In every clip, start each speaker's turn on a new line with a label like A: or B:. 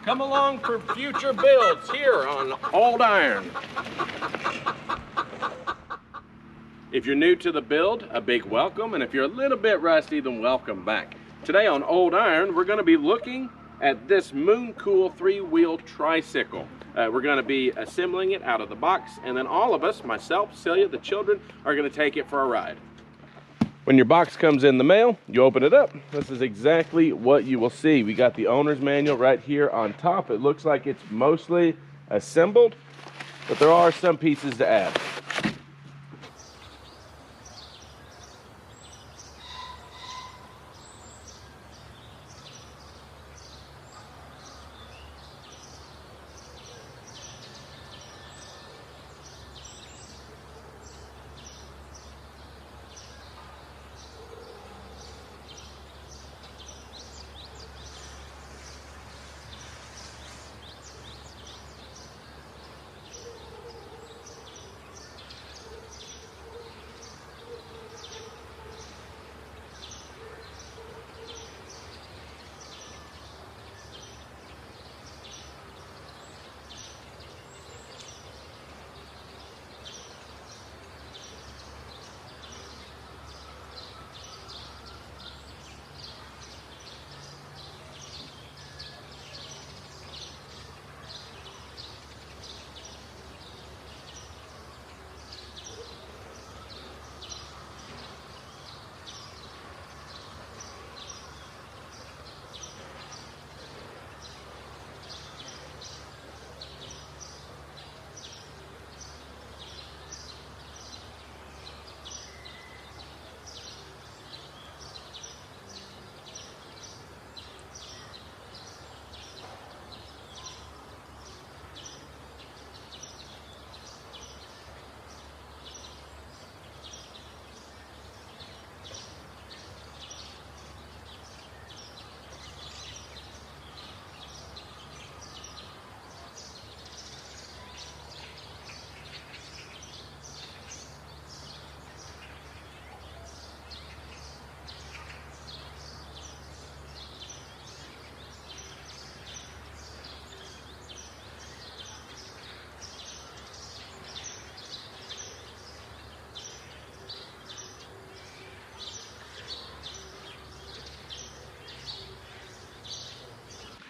A: Come along for future builds here on Old Iron. If you're new to the build, a big welcome, and if you're a little bit rusty, then welcome back. Today on Old Iron, we're going to be looking at this Mooncool 3-wheel tricycle. We're going to be assembling it out of the box, and then all of us, myself, Celia, the children, are going to take it for a ride. When your box comes in the mail, you open it up. This is exactly what you will see. We got the owner's manual right here on top. It looks like it's mostly assembled, but there are some pieces to add.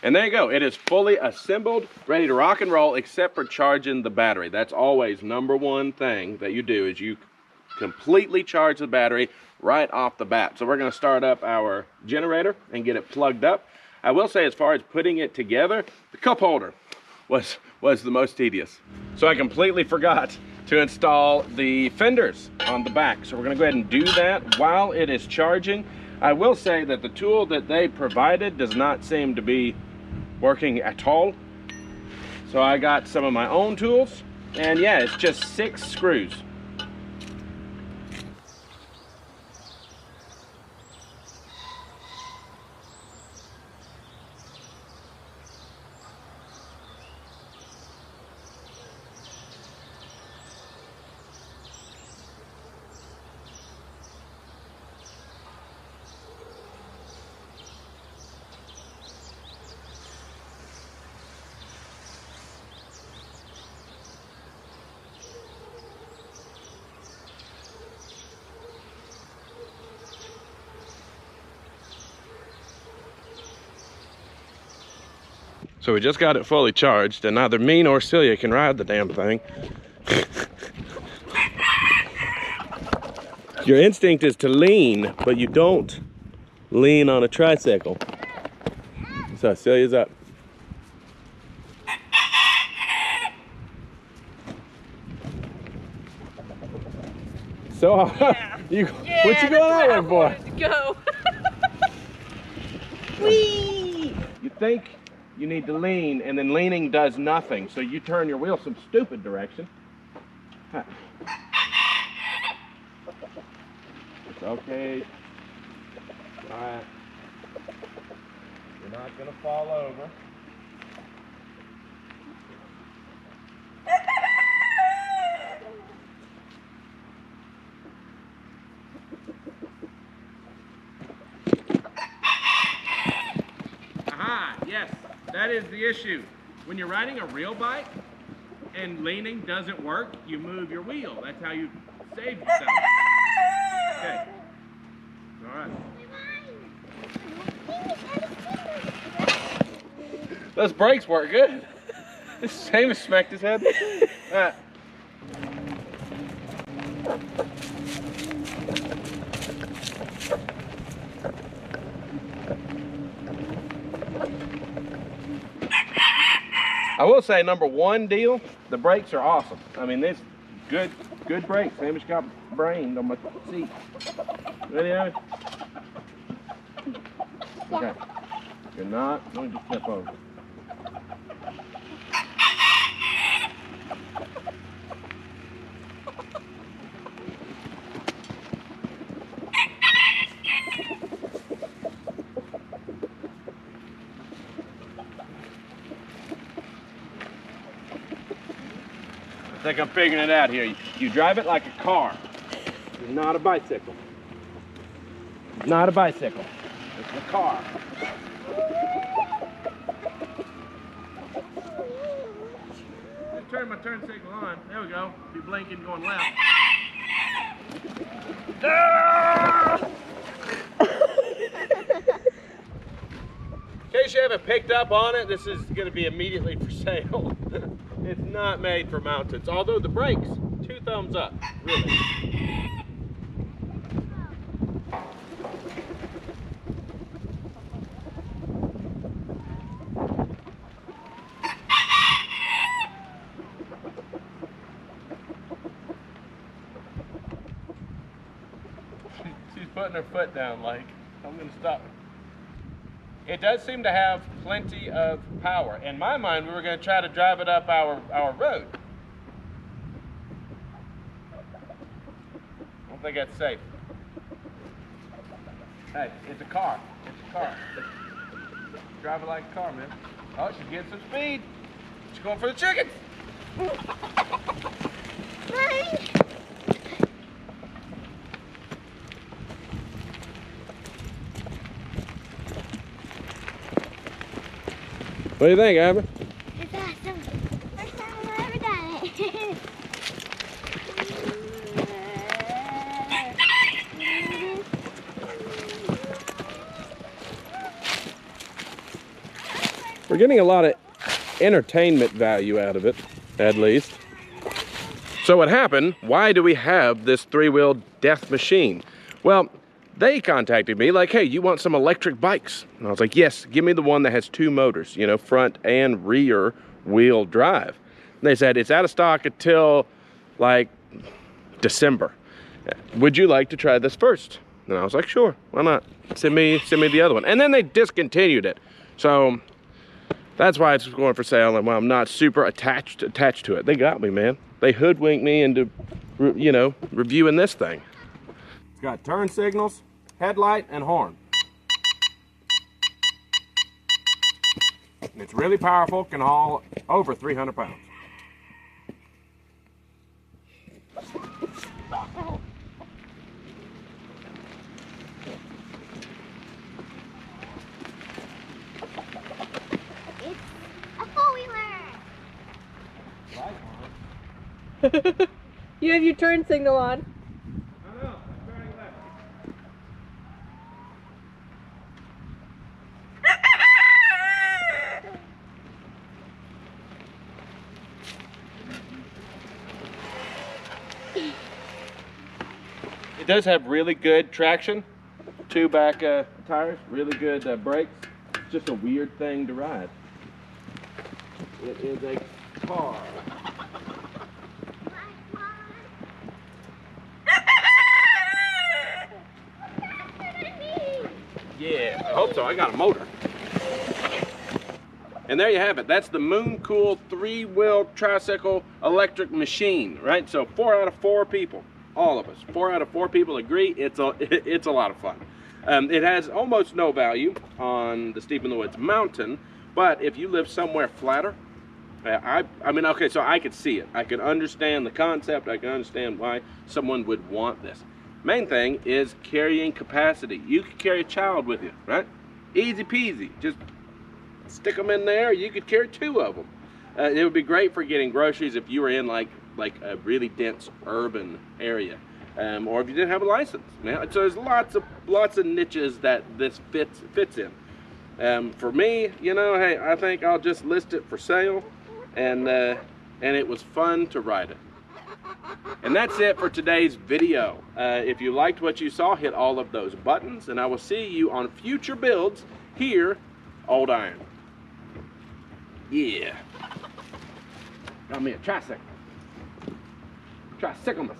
A: And there you go, it is fully assembled, ready to rock and roll, except for charging the battery. That's always #1 thing that you do, is you completely charge the battery right off the bat. So we're gonna start up our generator and get it plugged up. I will say, as far as putting it together, the cup holder was the most tedious. So I completely forgot to install the fenders on the back. So we're gonna go ahead and do that while it is charging. I will say that the tool that they provided does not seem to be working at all. So I got some of my own tools, and yeah, it's just 6 screws. So we just got it fully charged, and neither me nor Celia can ride the damn thing. Your instinct is to lean, but you don't lean on a tricycle. So Celia's up. So
B: Yeah. Yeah,
A: what you going out there for?
B: Go. Whee!
A: You think you need to lean, and then leaning does nothing. So you turn your wheel some stupid direction. Huh. It's okay. All right. You're not gonna fall over. Aha, yes. That is the issue. When you're riding a real bike and leaning doesn't work, you move your wheel. That's how you save yourself. Okay. All right. Those brakes work good. This Seamus smacked his head. All right. I will say, number one deal, the brakes are awesome. I mean, this good brakes. Seamus got brained on my seat. Ready, Abby? Okay. You're not going to step over. I think I'm figuring it out here. You drive it like a car. It's not a bicycle. It's not a bicycle. It's a car. I turn my turn signal on. There we go. Be blinking going left. In case you haven't picked up on it, this is going to be immediately for sale. It's not made for mountains, although the brakes, 2 thumbs up, really. She's putting her foot down like, I'm going to stop. It does seem to have plenty of power. In my mind, we were going to try to drive it up our road. I don't think that's safe. Hey, it's a car. It's a car. Drive it like a car, man. Oh, she's getting some speed. She's going for the chickens. What do you think, Abby?
B: It's awesome. First time I've ever done it.
A: We're getting a lot of entertainment value out of it, at least. So what happened, why do we have this 3-wheel death machine? Well, they contacted me like, hey, you want some electric bikes? And I was like, yes, give me the one that has 2 motors, you know, front and rear wheel drive. And they said, it's out of stock until like December. Would you like to try this first? And I was like, sure, why not? Send me the other one. And then they discontinued it. So that's why it's going for sale, and why I'm not super attached to it. They got me, man. They hoodwinked me into, you know, reviewing this thing. It's got turn signals, headlight, and horn. And it's really powerful, can haul over 300 pounds.
B: It's a four-wheeler.
C: You have your turn signal on.
A: I know, I'm turning left. It does have really good traction, 2 back tires, really good brakes. It's just a weird thing to ride. It is a car. Yeah, I hope so. I got a motor. And there you have it. That's the Mooncool 3-wheel tricycle electric machine, right? So 4 out of 4 people, all of us, 4 out of 4 people agree it's a lot of fun. It has almost no value on the Steep in the Woods mountain, but if you live somewhere flatter, I mean, okay, so I could see it. I could understand the concept. I can understand why someone would want this. Main thing is carrying capacity. You can carry a child with you, right? Easy peasy. Just stick them in there. You could carry 2 of them. It would be great for getting groceries if you were in like a really dense urban area, or if you didn't have a license. Man, so there's lots of niches that this fits in. For me, you know, hey, I think I'll just list it for sale, and it was fun to ride it. And that's it for today's video. If you liked what you saw, hit all of those buttons, and I will see you on future builds here, Old Iron. Yeah. Got me a tricycle. Tricyclemus.